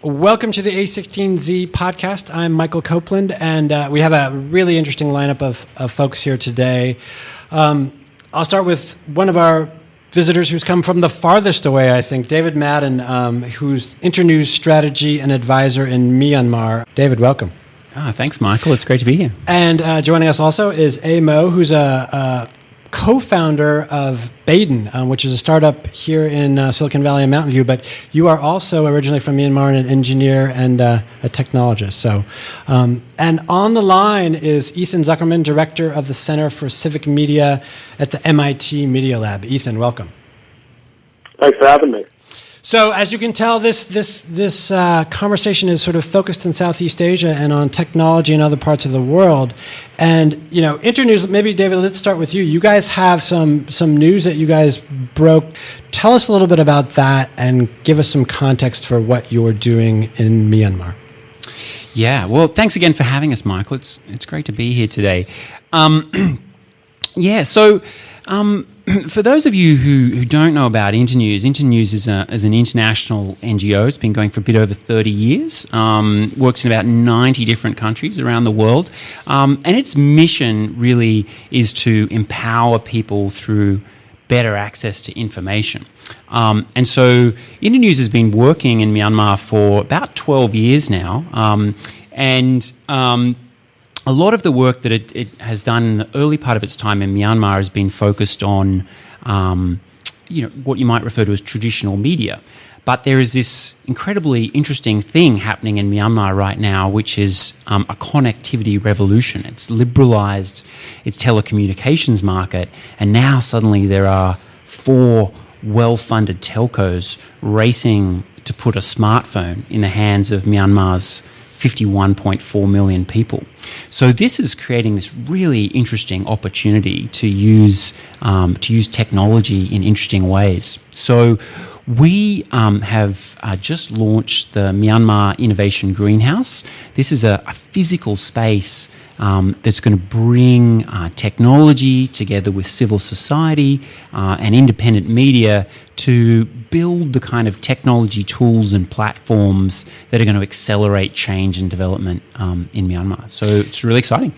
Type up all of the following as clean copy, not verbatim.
Welcome to the a16z podcast. I'm Michael Copeland, and we have a really interesting lineup of folks here today. I'll start with one of our visitors who's come from the farthest away, I think, David Madden, who's Internews strategy and advisor in Myanmar. David, welcome. Thanks, Michael. It's great to be here. And joining us also is Mo, who's a co-founder of Baden, which is a startup here in Silicon Valley and Mountain View, but you are also originally from Myanmar and an engineer and a technologist. So, and on the line is Ethan Zuckerman, director of the Center for Civic Media at the MIT Media Lab. Ethan, welcome. Thanks for having me. So, as you can tell, this conversation is sort of focused in Southeast Asia and on technology in other parts of the world. And Internews. Maybe David, let's start with you. You guys have some news that you guys broke. Tell us a little bit about that and give us some context for what you're doing in Myanmar. Yeah. Well, thanks again for having us, Michael. It's great to be here today. For those of you who don't know about Internews is an international NGO. It's been going for a bit over 30 years, works in about 90 different countries around the world, and its mission really is to empower people through better access to information. And so Internews has been working in Myanmar for about 12 years now, a lot of the work that it has done in the early part of its time in Myanmar has been focused on, what you might refer to as traditional media. But there is this incredibly interesting thing happening in Myanmar right now, which is a connectivity revolution. It's liberalized its telecommunications market, and now suddenly there are 4 well-funded telcos racing to put a smartphone in the hands of Myanmar's 51.4 million people. So this is creating this really interesting opportunity to use technology in interesting ways. So we have just launched the Myanmar Innovation Greenhouse. This is a physical space that's going to bring technology together with civil society and independent media to build the kind of technology tools and platforms that are going to accelerate change and development in Myanmar. So it's really exciting.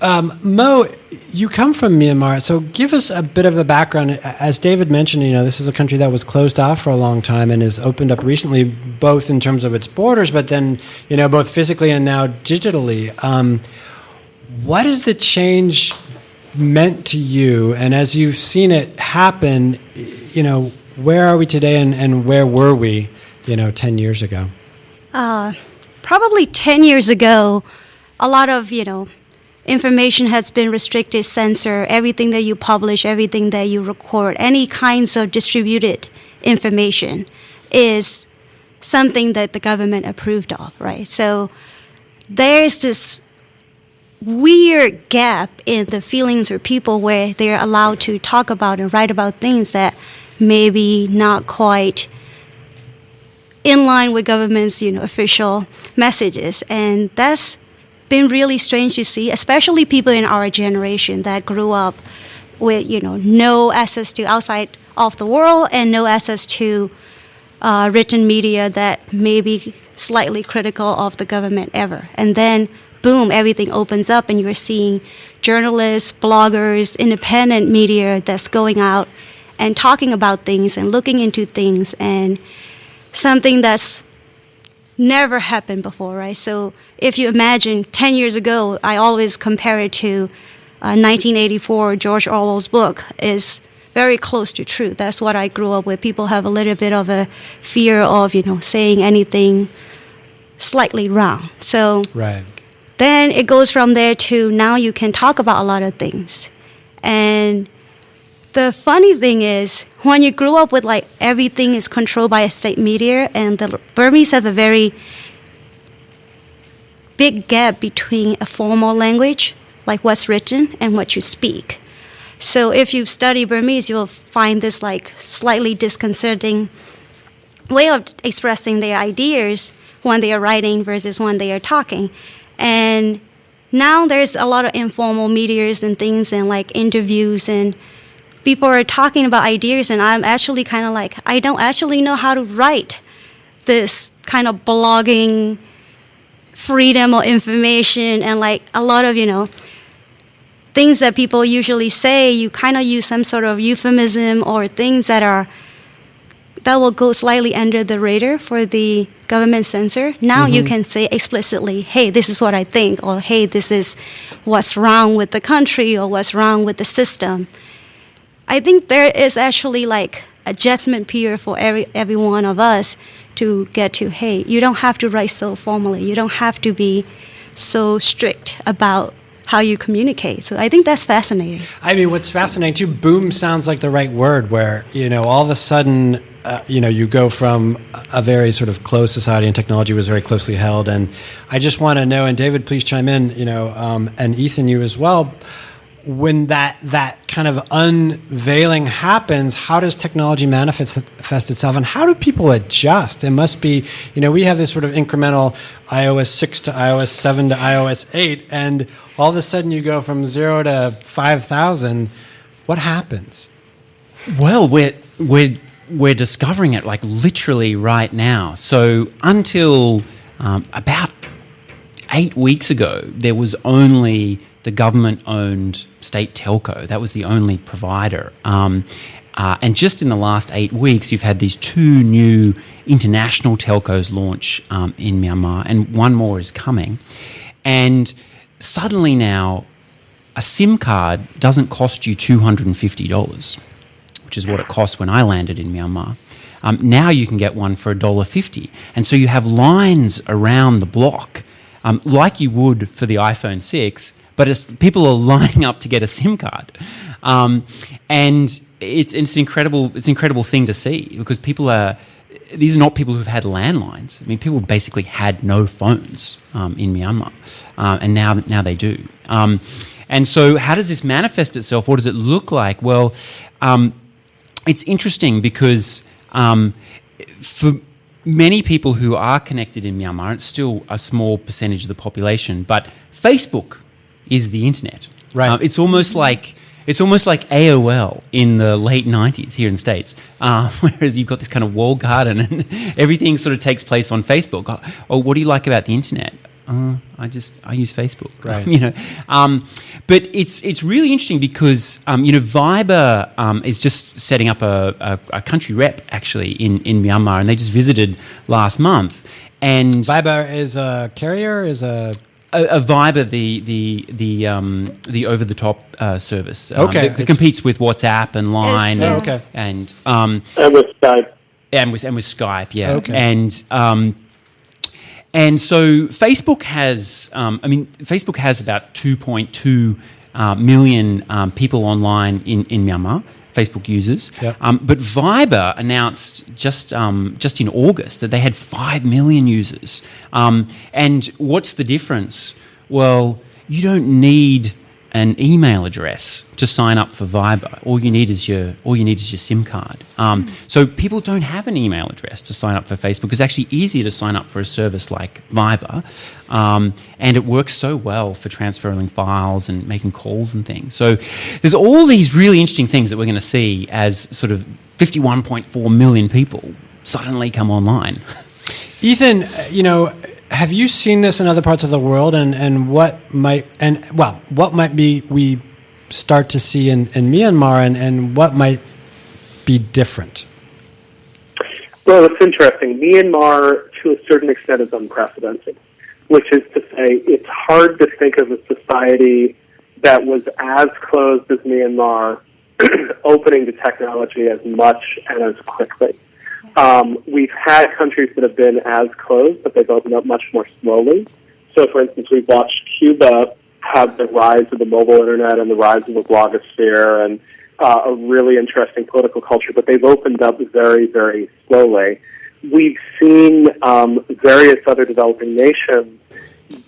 Mo, you come from Myanmar, so give us a bit of a background. As David mentioned, this is a country that was closed off for a long time and has opened up recently, both in terms of its borders, but then, both physically and now digitally. What has the change meant to you? And as you've seen it happen, where are we today and where were we, 10 years ago? Probably 10 years ago, a lot of, information has been restricted, censored. Everything that you publish, everything that you record, any kinds of distributed information is something that the government approved of, right? So there's this weird gap in the feelings of people where they're allowed to talk about and write about things that maybe not quite in line with government's official messages. And that's been really strange to see, especially people in our generation that grew up with no access to outside of the world and no access to written media that may be slightly critical of the government ever. And then boom, everything opens up and you're seeing journalists, bloggers, independent media that's going out and talking about things and looking into things, and something that's never happened before, right? So if you imagine 10 years ago, I always compare it to 1984, George Orwell's book is very close to truth. That's what I grew up with. People have a little bit of a fear of, saying anything slightly wrong. So right. Then it goes from there to now you can talk about a lot of things. And the funny thing is, when you grew up with everything is controlled by a state media, and the Burmese have a very big gap between a formal language, like what's written, and what you speak. So if you study Burmese, you'll find this slightly disconcerting way of expressing their ideas when they are writing versus when they are talking. And now there's a lot of informal medias and things and interviews, and people are talking about ideas, and I'm actually kind of I don't actually know how to write this kind of blogging freedom of information and like a lot of, things that people usually say, you kind of use some sort of euphemism or things that will go slightly under the radar for the government censor. Now you can say explicitly, hey, this is what I think, or hey, this is what's wrong with the country or what's wrong with the system. I think there is actually like adjustment period for every one of us to get to, hey, you don't have to write so formally. You don't have to be so strict about how you communicate. So I think that's fascinating. I mean, what's fascinating too, boom sounds like the right word where, all of a sudden, you go from a very sort of closed society and technology was very closely held. And I just want to know, and David, please chime in, and Ethan, you as well, when that kind of unveiling happens, how does technology manifest itself, and how do people adjust? It must be, we have this sort of incremental iOS 6 to iOS 7 to iOS 8, and all of a sudden you go from 0 to 5,000. What happens? Well, we're discovering it like literally right now. So until about 8 weeks ago, there was only the government-owned state telco. That was the only provider. And just in the last 8 weeks, you've had these 2 new international telcos launch in Myanmar, and one more is coming. And suddenly now, a SIM card doesn't cost you $250, which is what it cost when I landed in Myanmar. Now you can get one for $1.50. And so you have lines around the block, like you would for the iPhone 6, but people are lining up to get a SIM card. And it's an incredible thing to see, because these are not people who've had landlines. I mean, people basically had no phones in Myanmar, and now they do. And so how does this manifest itself? What does it look like? Well, it's interesting because for many people who are connected in Myanmar, it's still a small percentage of the population, but Facebook is the internet. Right. It's almost like AOL in the late 90s here in the States, whereas you've got this kind of walled garden and everything sort of takes place on Facebook. Oh, what do you like about the internet? I use Facebook. Right. But it's really interesting because Viber is just setting up a country rep actually in Myanmar, and they just visited last month. And Viber is a carrier, a Viber, the over the top service. That competes with WhatsApp and Line. And with Skype. And with Skype, yeah. Okay. And so Facebook has, Facebook has about 2.2 million people online in Myanmar, Facebook users. Yep. But Viber announced just in August that they had 5 million users. And what's the difference? Well, you don't need an email address to sign up for Viber. All you need is your SIM card. So people don't have an email address to sign up for Facebook. It's actually easier to sign up for a service like Viber, and it works so well for transferring files and making calls and things. So there's all these really interesting things that we're going to see as sort of 51.4 million people suddenly come online. Ethan, have you seen this in other parts of the world, and what might we start to see in Myanmar, and what might be different? Well, it's interesting. Myanmar, to a certain extent, is unprecedented, which is to say it's hard to think of a society that was as closed as Myanmar opening to technology as much and as quickly. We've had countries that have been as closed, but they've opened up much more slowly. So, for instance, we've watched Cuba have the rise of the mobile internet and the rise of the blogosphere and a really interesting political culture, but they've opened up very, very slowly. We've seen various other developing nations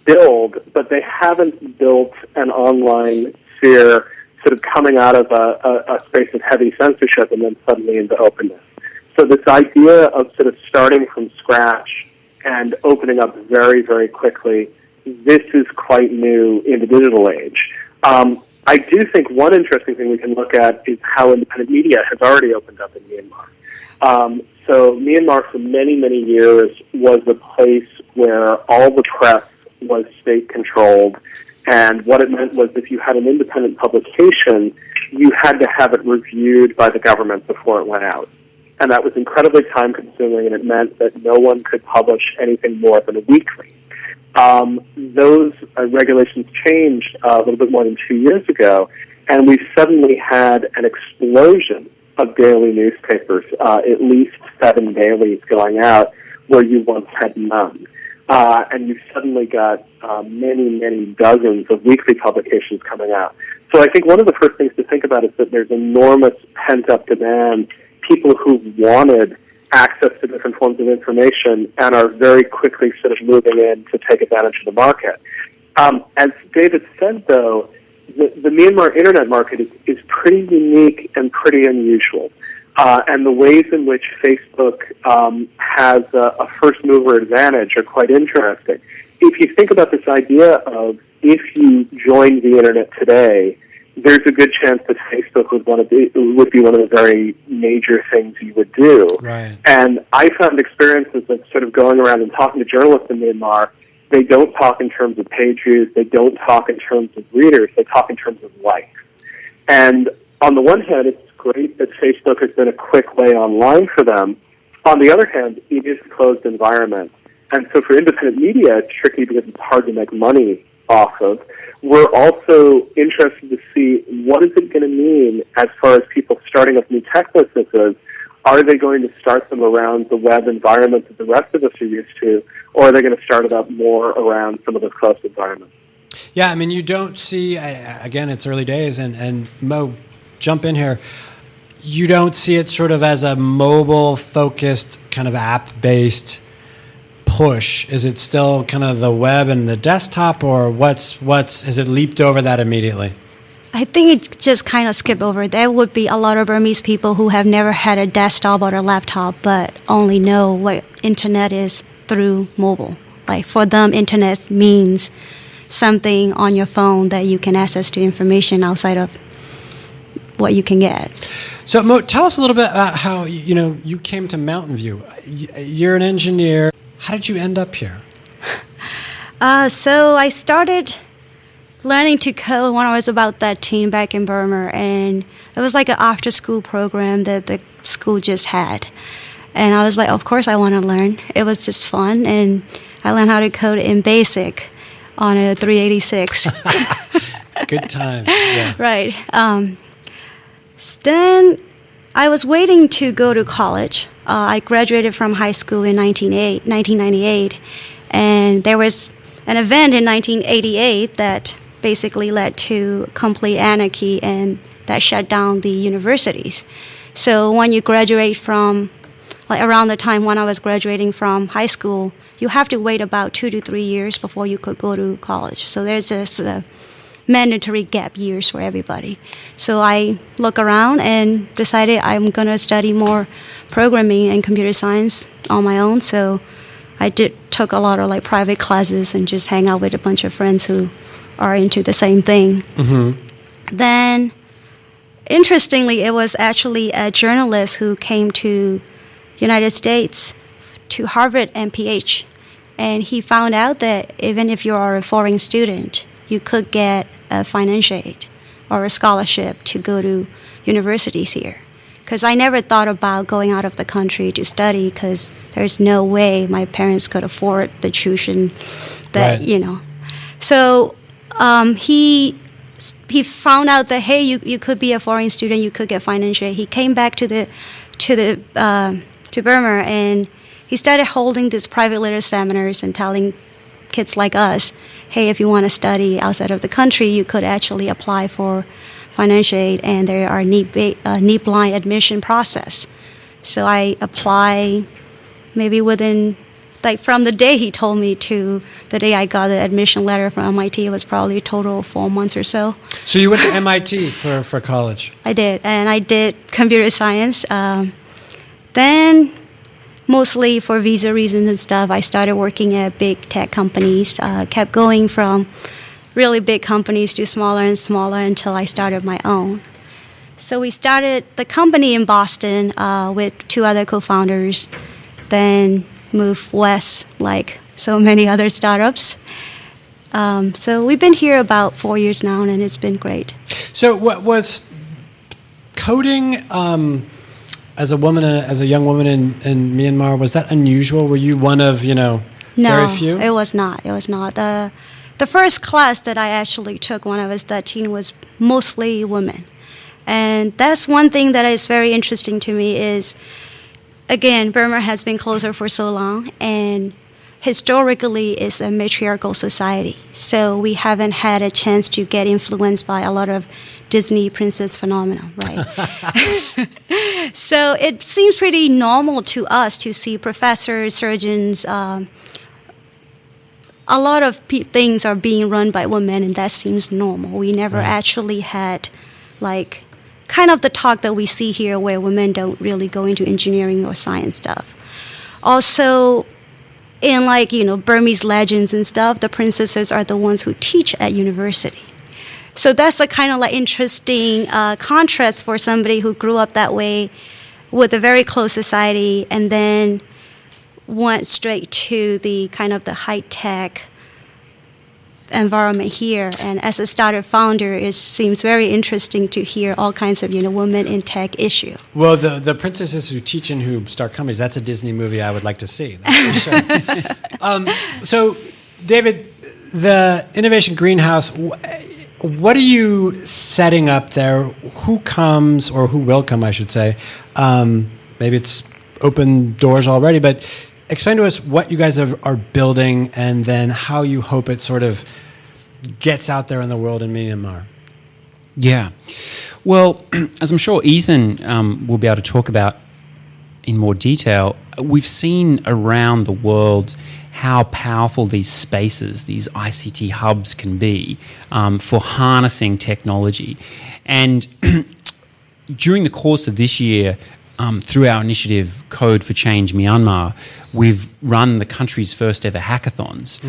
build, but they haven't built an online sphere sort of coming out of a space of heavy censorship and then suddenly into openness. So this idea of sort of starting from scratch and opening up very, very quickly, this is quite new in the digital age. I do think one interesting thing we can look at is how independent media has already opened up in Myanmar. So Myanmar for many, many years was a place where all the press was state-controlled, and what it meant was if you had an independent publication, you had to have it reviewed by the government before it went out. And that was incredibly time-consuming, and it meant that no one could publish anything more than a weekly. Those regulations changed a little bit more than 2 years ago, and we suddenly had an explosion of daily newspapers, at least 7 dailies going out, where you once had none. And you suddenly got many, many dozens of weekly publications coming out. So I think one of the first things to think about is that there's enormous pent-up demand, people who wanted access to different forms of information and are very quickly sort of moving in to take advantage of the market. As David said, though, the Myanmar internet market is pretty unique and pretty unusual. And the ways in which Facebook has a first-mover advantage are quite interesting. If you think about this idea of if you joined the internet today, there's a good chance that Facebook would be one of the very major things you would do. Right. And I found experiences of sort of going around and talking to journalists in Myanmar. They don't talk in terms of page views. They don't talk in terms of readers. They talk in terms of likes. And on the one hand, it's great that Facebook has been a quick way online for them. On the other hand, it is a closed environment. And so for independent media, it's tricky because it's hard to make money off of. We're also interested to see what is it going to mean as far as people starting up new tech businesses. Are they going to start them around the web environment that the rest of us are used to, or are they going to start it up more around some of those closed environments? Yeah, I mean, you don't see, again, it's early days, and Mo, jump in here. You don't see it sort of as a mobile-focused, kind of app-based push. Is it still kind of the web and the desktop, or has it leaped over that immediately? I think it just kind of skipped over. There would be a lot of Burmese people who have never had a desktop or a laptop, but only know what internet is through mobile. Like for them, internet means something on your phone that you can access to information outside of what you can get. So Mo, tell us a little bit about how you came to Mountain View. You're an engineer. How did you end up here? So I started learning to code when I was about 13 back in Burma, and it was like an after-school program that the school just had. And I was like, of course I want to learn. It was just fun, and I learned how to code in BASIC on a 386. Good times. Yeah. Right. Then I was waiting to go to college. I graduated from high school in 1998, and there was an event in 1988 that basically led to complete anarchy and that shut down the universities. So when you graduate from, like around the time when I was graduating from high school, you have to wait about 2 to 3 years before you could go to college. So there's this mandatory gap years for everybody. So I look around and decided I'm going to study more programming and computer science on my own. So I took a lot of like private classes and just hang out with a bunch of friends who are into the same thing. Mm-hmm. Then, interestingly, it was actually a journalist who came to United States to Harvard MPH, and he found out that even if you are a foreign student, you could get a financial aid or a scholarship to go to universities here. Because I never thought about going out of the country to study, because there's no way my parents could afford the tuition that, right. So he found out that, hey, you could be a foreign student, you could get financial aid. He came back to Burma, and he started holding these private little seminars and telling kids like us, hey, if you want to study outside of the country, you could actually apply for financial aid, and there are need blind admission process. So I apply maybe within, like from the day he told me to the day I got the admission letter from MIT, it was probably a total of 4 months or so. So you went to MIT for college? I did, and I did computer science. Then, mostly for visa reasons and stuff, I started working at big tech companies, kept going from really big companies to smaller and smaller until I started my own. So we started the company in Boston with 2 other co-founders, then moved west like so many other startups. So we've been here about 4 years now, and it's been great. So what was coding as a young woman in Myanmar, was that unusual? Were you one of, very few? No, it was not. It was not. The first class that I actually took when I was 13 was mostly women. And that's one thing that is very interesting to me is, again, Burma has been closer for so long, and historically it's a matriarchal society. So we haven't had a chance to get influenced by a lot of Disney princess phenomena, right? So it seems pretty normal to us to see professors, surgeons, a lot of things are being run by women, and that seems normal. We never actually had, like, kind of the talk that we see here where women don't really go into engineering or science stuff. Also, in, like, Burmese legends and stuff, the princesses are the ones who teach at university. So that's a kind of like interesting contrast for somebody who grew up that way with a very close society and then went straight to the kind of the high-tech environment here. And as a startup founder, it seems very interesting to hear all kinds of women in tech issue. Well, the princesses who teach and who start companies, that's a Disney movie I would like to see. That's for sure. So, David, the Innovation Greenhouse, what are you setting up there? Who comes, or who will come, I should say? Maybe it's open doors already, but explain to us what you guys are building and then how you hope it sort of gets out there in the world in Myanmar. Yeah. Well, as I'm sure Ethan will be able to talk about in more detail, we've seen around the world how powerful these spaces, these ICT hubs can be for harnessing technology. And during the course of this year, through our initiative Code for Change Myanmar, we've run the country's first ever hackathons.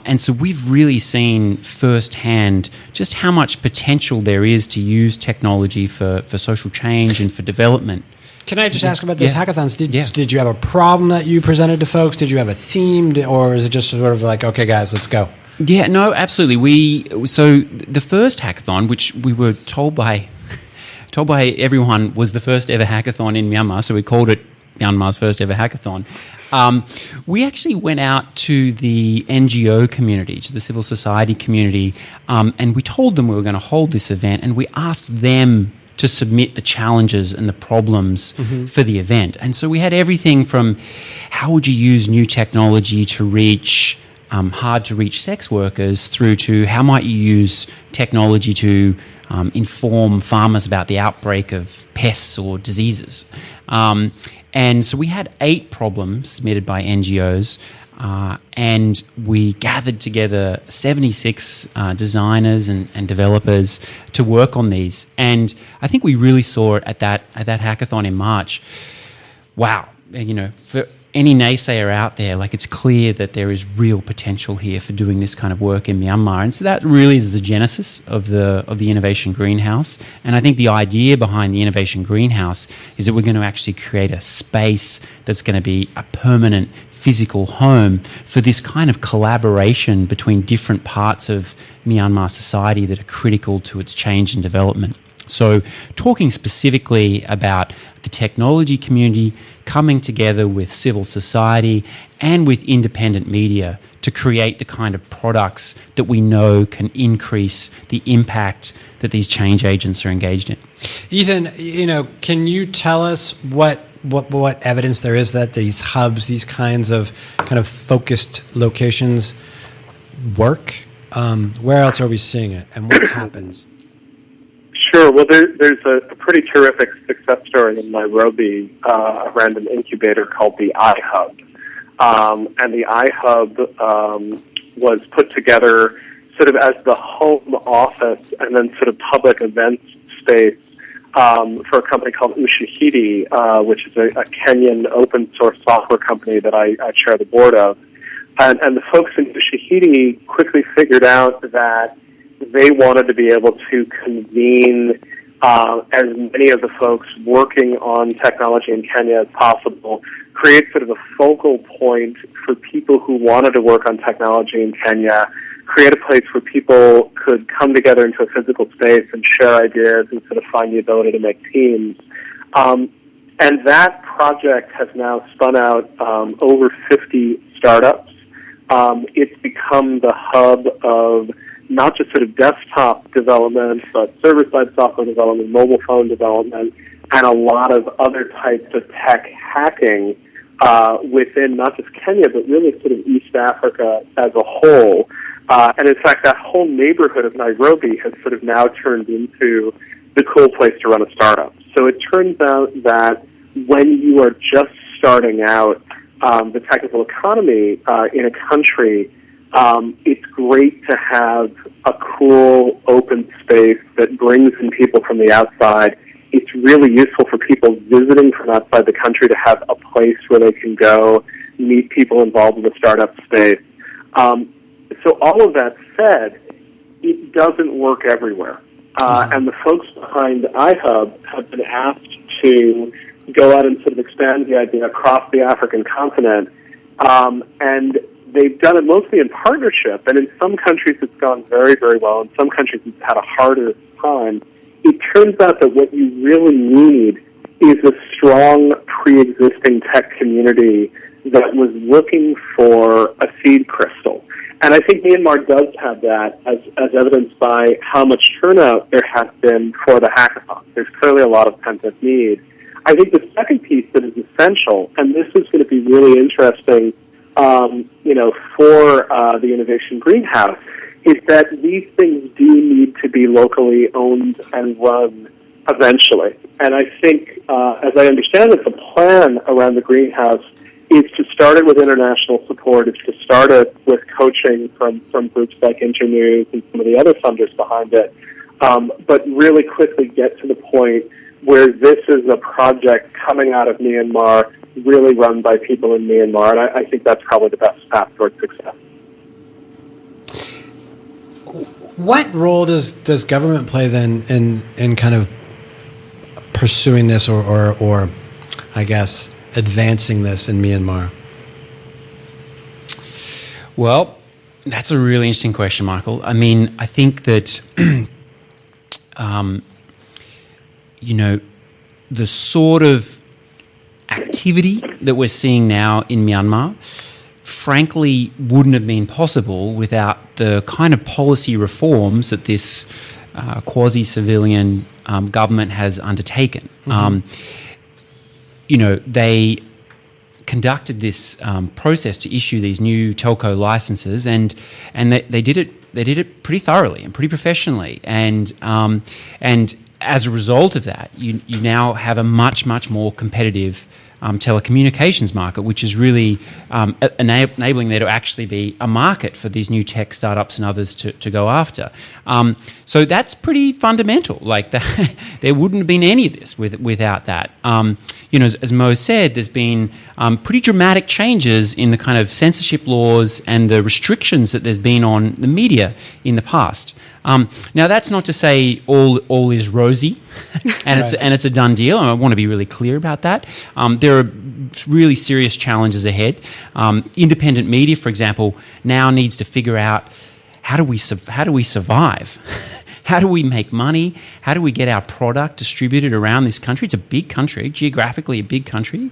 And so we've really seen firsthand just how much potential there is to use technology for social change and for development. Can I just ask about those hackathons? Did you have a problem that you presented to folks? Did you have a theme, or is it just sort of like, okay, guys, let's go? Yeah, no, absolutely. So the first hackathon, which we were told by everyone was the first ever hackathon in Myanmar, so we called it Myanmar's first ever hackathon. We actually went out to the NGO community, to the civil society community, and we told them we were going to hold this event, and we asked them to submit the challenges and the problems for the event. And so we had everything from how would you use new technology to reach hard-to-reach sex workers through to how might you use technology to inform farmers about the outbreak of pests or diseases. And so we had 8 problems submitted by NGOs, and we gathered together 76 designers and developers to work on these. And I think we really saw it at that hackathon in March. Wow, for any naysayer out there, like, it's clear that there is real potential here for doing this kind of work in Myanmar. And so that really is the genesis of the Innovation Greenhouse. And I think the idea behind the Innovation Greenhouse is that we're going to actually create a space that's going to be a permanent physical home for this kind of collaboration between different parts of Myanmar society that are critical to its change and development. So talking specifically about the technology community coming together with civil society and with independent media to create the kind of products that we know can increase the impact that these change agents are engaged in. Ethan, can you tell us what evidence there is that these hubs, these kinds of kind of focused locations work? Where else are we seeing it, and what happens? Sure. Well, there's a pretty terrific success story in Nairobi around an incubator called the iHub. And the iHub was put together sort of as the home office and then sort of public events space for a company called Ushahidi, which is a Kenyan open source software company that I chair the board of. And the folks in Ushahidi quickly figured out that they wanted to be able to convene as many of the folks working on technology in Kenya as possible, create sort of a focal point for people who wanted to work on technology in Kenya, create a place where people could come together into a physical space and share ideas and sort of find the ability to make teams. And that project has now spun out over 50 startups. It's become the hub of not just sort of desktop development, but server-side software development, mobile phone development, and a lot of other types of tech hacking within not just Kenya, but really sort of East Africa as a whole. And in fact, that whole neighborhood of Nairobi has sort of now turned into the cool place to run a startup. So it turns out that when you are just starting out the technical economy in a country, it's great to have a cool, open space that brings in people from the outside. It's really useful for people visiting from outside the country to have a place where they can go meet people involved in the startup space. So all of that said, it doesn't work everywhere. And the folks behind iHub have been asked to go out and sort of expand the idea across the African continent. And they've done it mostly in partnership. And in some countries it's gone very, very well. In some countries it's had a harder time. It turns out that what you really need is a strong pre-existing tech community that was looking for a seed crystal. And I think Myanmar does have that, as evidenced by how much turnout there has been for the hackathon. There's clearly a lot of pent-up need. I think the second piece that is essential, and this is going to be really interesting, for the Innovation Greenhouse, is that these things do need to be locally owned and run eventually. And I think, as I understand it, the plan around the greenhouse is to start it with international support, is to start it with coaching from groups like Internews and some of the other funders behind it, but really quickly get to the point where this is a project coming out of Myanmar, really run by people in Myanmar, and I think that's probably the best path towards success. What role does government play then in kind of pursuing this or I guess advancing this in Myanmar? Well, that's a really interesting question, Michael. I mean, I think that the sort of activity that we're seeing now in Myanmar, frankly, wouldn't have been possible without the kind of policy reforms that this quasi-civilian government has undertaken. They conducted this process to issue these new telco licenses, and they did it pretty thoroughly and pretty professionally, and as a result of that, you now have a much more competitive telecommunications market, which is really enabling there to actually be a market for these new tech startups and others to go after. So that's pretty fundamental. Like there wouldn't have been any of this without that. As Mo said, there's been pretty dramatic changes in the kind of censorship laws and the restrictions that there's been on the media in the past. Now, that's not to say all is rosy, and it's a done deal. And I want to be really clear about that. There are really serious challenges ahead. Independent media, for example, now needs to figure out how do we survive. How do we make money? How do we get our product distributed around this country? It's a big country, geographically a big country,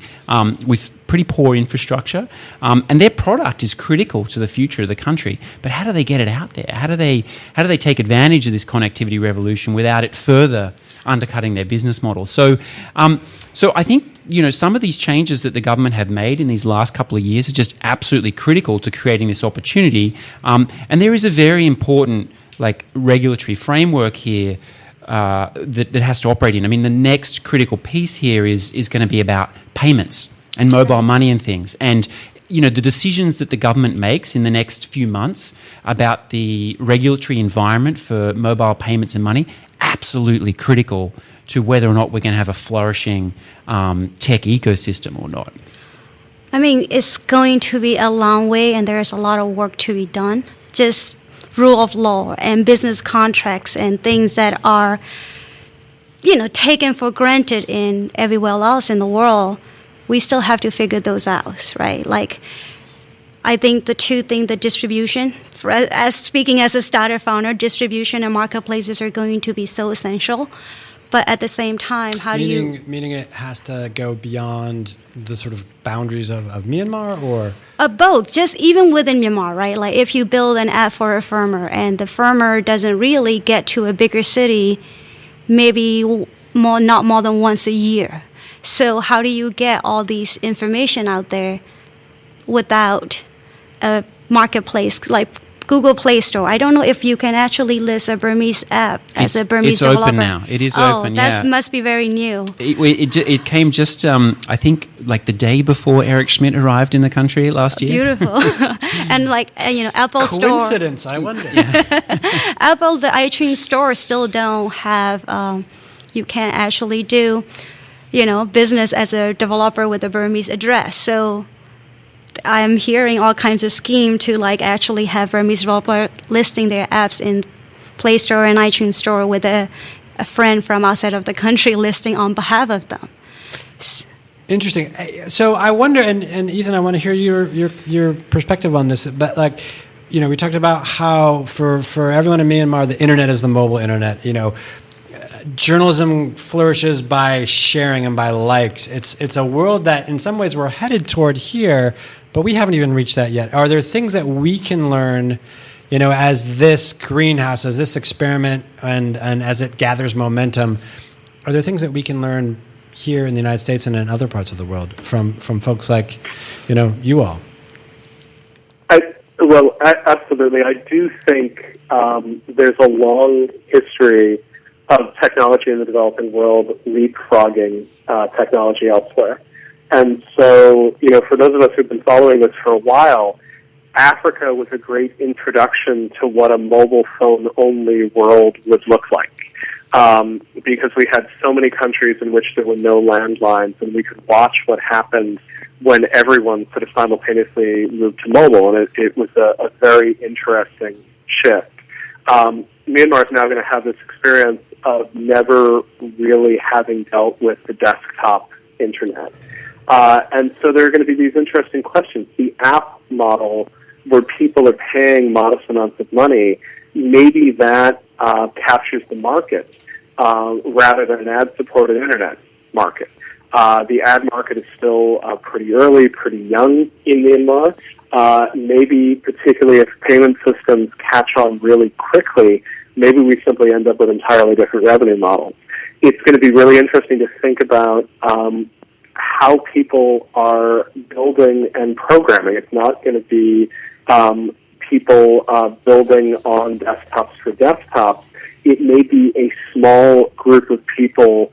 with pretty poor infrastructure. And their product is critical to the future of the country. But how do they get it out there? How do they take advantage of this connectivity revolution without it further undercutting their business model? So I think some of these changes that the government have made in these last couple of years are just absolutely critical to creating this opportunity. And there is a very important regulatory framework here that has to operate in. I mean, the next critical piece here is going to be about payments and mobile money and things. And the decisions that the government makes in the next few months about the regulatory environment for mobile payments and money, absolutely critical to whether or not we're going to have a flourishing tech ecosystem or not. I mean, it's going to be a long way, and there's a lot of work to be done. Just rule of law and business contracts and things that are taken for granted in everywhere else in the world, we still have to figure those out, right? Like, I think the two things, the distribution, speaking as a startup founder, distribution and marketplaces are going to be so essential. But at the same time, Meaning it has to go beyond the sort of boundaries of Myanmar, or? Both, just even within Myanmar, right? Like if you build an app for a farmer and the farmer doesn't really get to a bigger city, maybe not more than once a year. So how do you get all these information out there without a marketplace like Google Play Store? I don't know if you can actually list a Burmese app as a Burmese developer. It's open now. It is open, yeah. Oh, that must be very new. It came just, I think, like the day before Eric Schmidt arrived in the country last year. Beautiful. And Apple Store. Coincidence, I wonder. Apple, the iTunes Store still don't have, you can't actually do, business as a developer with a Burmese address. So I'm hearing all kinds of scheme to actually have Burmese developer listing their apps in Play Store and iTunes Store with a friend from outside of the country listing on behalf of them. Interesting. So I wonder, and Ethan, I want to hear your perspective on this. But we talked about how for everyone in Myanmar, the internet is the mobile internet. Journalism flourishes by sharing and by likes. It's a world that in some ways we're headed toward here, but we haven't even reached that yet. Are there things that we can learn, as this greenhouse, as this experiment, and as it gathers momentum? Are there things that we can learn here in the United States and in other parts of the world from folks like, you all? Absolutely. I do think there's a long history of technology in the developing world leapfrogging technology elsewhere. And so, for those of us who've been following this for a while, Africa was a great introduction to what a mobile phone-only world would look like. Because we had so many countries in which there were no landlines, and we could watch what happened when everyone sort of simultaneously moved to mobile, and it was a very interesting shift. Myanmar is now going to have this experience of never really having dealt with the desktop internet. And so there are going to be these interesting questions. The app model, where people are paying modest amounts of money, maybe that captures the market rather than an ad-supported internet market. The ad market is still pretty early, pretty young in Myanmar. Maybe, particularly if payment systems catch on really quickly, maybe we simply end up with entirely different revenue models. It's going to be really interesting to think about how people are building and programming. It's not going to be people building on desktops for desktops. It may be a small group of people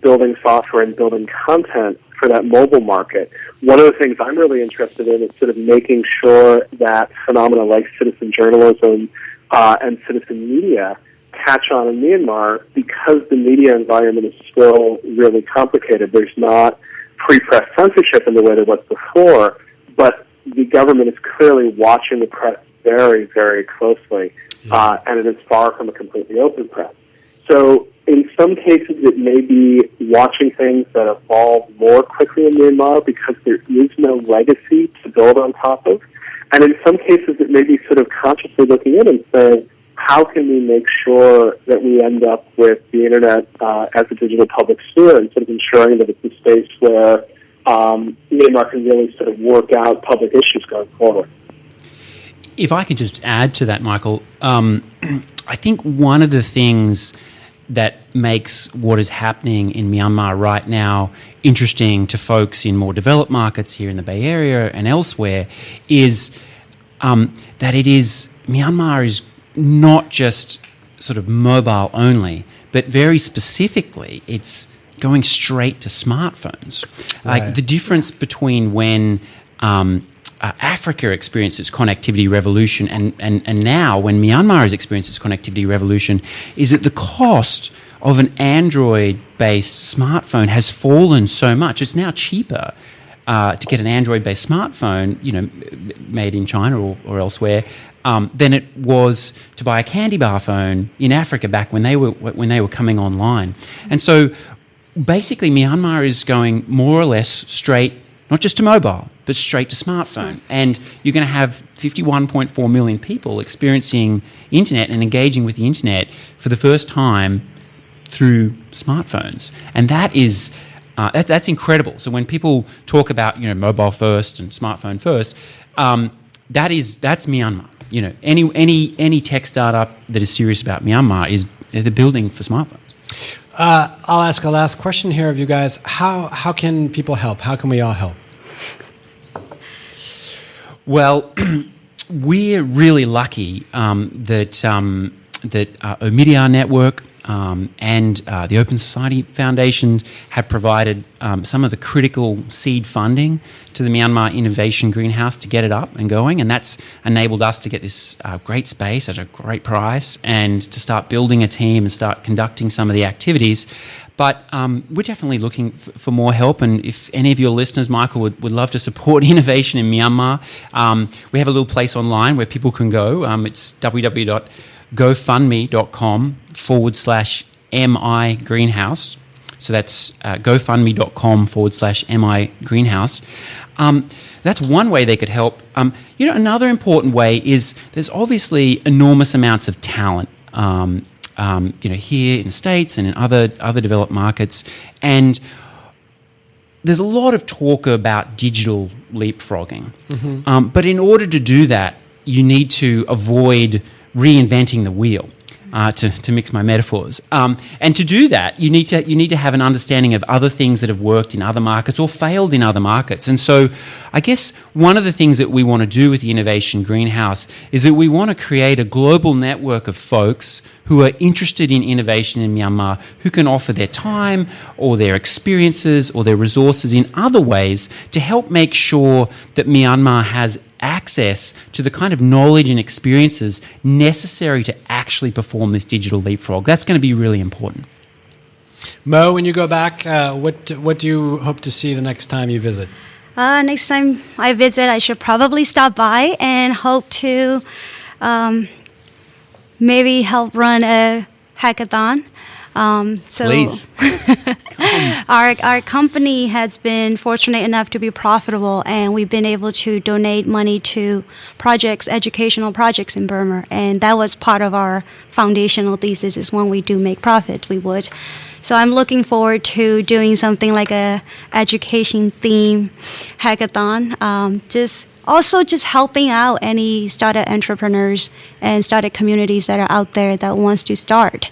building software and building content for that mobile market. One of the things I'm really interested in is sort of making sure that phenomena like citizen journalism and citizen media catch on in Myanmar, because the media environment is still really complicated. There's not pre-press censorship in the way there was before, but the government is clearly watching the press very, very closely, and it is far from a completely open press. So in some cases, it may be watching things that evolve more quickly in Myanmar because there is no legacy to build on top of. And in some cases, it may be sort of consciously looking in and saying, how can we make sure that we end up with the internet as a digital public sphere, and sort of ensuring that it's a space where Myanmar can really sort of work out public issues going forward. If I could just add to that, Michael, I think one of the things that makes what is happening in Myanmar right now interesting to folks in more developed markets here in the Bay Area and elsewhere is that Myanmar is not just sort of mobile only, but very specifically, it's going straight to smartphones. Right. Like the difference between when Africa experienced its connectivity revolution and now when Myanmar has experienced its connectivity revolution is that the cost of an Android-based smartphone has fallen so much. It's now cheaper to get an Android-based smartphone, made in China or elsewhere, than it was to buy a candy bar phone in Africa back when they were coming online. And so, basically, Myanmar is going more or less straight, not just to mobile, but straight to smartphone. And you're going to have 51.4 million people experiencing internet and engaging with the internet for the first time through smartphones. And that is that's incredible. So when people talk about mobile first and smartphone first, that's Myanmar. Any tech startup that is serious about Myanmar they're building for smartphones. I'll ask a last question here of you guys. How can people help? How can we all help? Well, we're really lucky that Omidyar Network and the Open Society Foundation have provided some of the critical seed funding to the Myanmar Innovation Greenhouse to get it up and going, and that's enabled us to get this great space at a great price and to start building a team and start conducting some of the activities. But we're definitely looking for more help, and if any of your listeners, Michael, would love to support innovation in Myanmar, we have a little place online where people can go. It's www.gofundme.com/MI Greenhouse. So that's gofundme.com/MI Greenhouse. That's one way they could help. Another important way is there's obviously enormous amounts of talent here in the States and in other developed markets. And there's a lot of talk about digital leapfrogging. Mm-hmm. But in order to do that, you need to avoid reinventing the wheel, to mix my metaphors. And to do that, you need to have an understanding of other things that have worked in other markets or failed in other markets. And so I guess one of the things that we want to do with the Innovation Greenhouse is that we want to create a global network of folks who are interested in innovation in Myanmar, who can offer their time or their experiences or their resources in other ways to help make sure that Myanmar has access to the kind of knowledge and experiences necessary to actually perform this digital leapfrog. That's going to be really important. Mo, when you go back, what do you hope to see the next time you visit? Next time I visit, I should probably stop by and hope to maybe help run a hackathon. Please. Our company has been fortunate enough to be profitable, and we've been able to donate money to educational projects in Burma, and that was part of our foundational thesis, is when we do make profits, we would. So I'm looking forward to doing something like a education theme hackathon, just helping out any startup entrepreneurs and startup communities that are out there that wants to start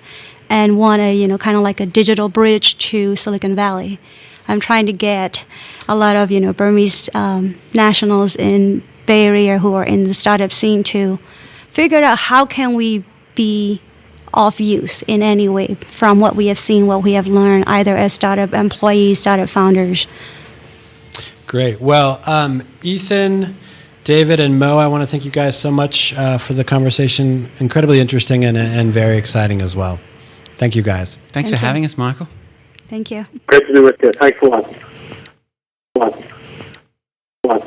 and want to, kind of like a digital bridge to Silicon Valley. I'm trying to get a lot of, Burmese nationals in Bay Area who are in the startup scene to figure out how can we be of use in any way from what we have seen, what we have learned, either as startup employees, startup founders. Great. Well, Ethan, David, and Mo, I want to thank you guys so much for the conversation. Incredibly interesting and very exciting as well. Thank you, guys. Thanks for having us, Michael. Thank you. Great to be with you. Thanks a lot.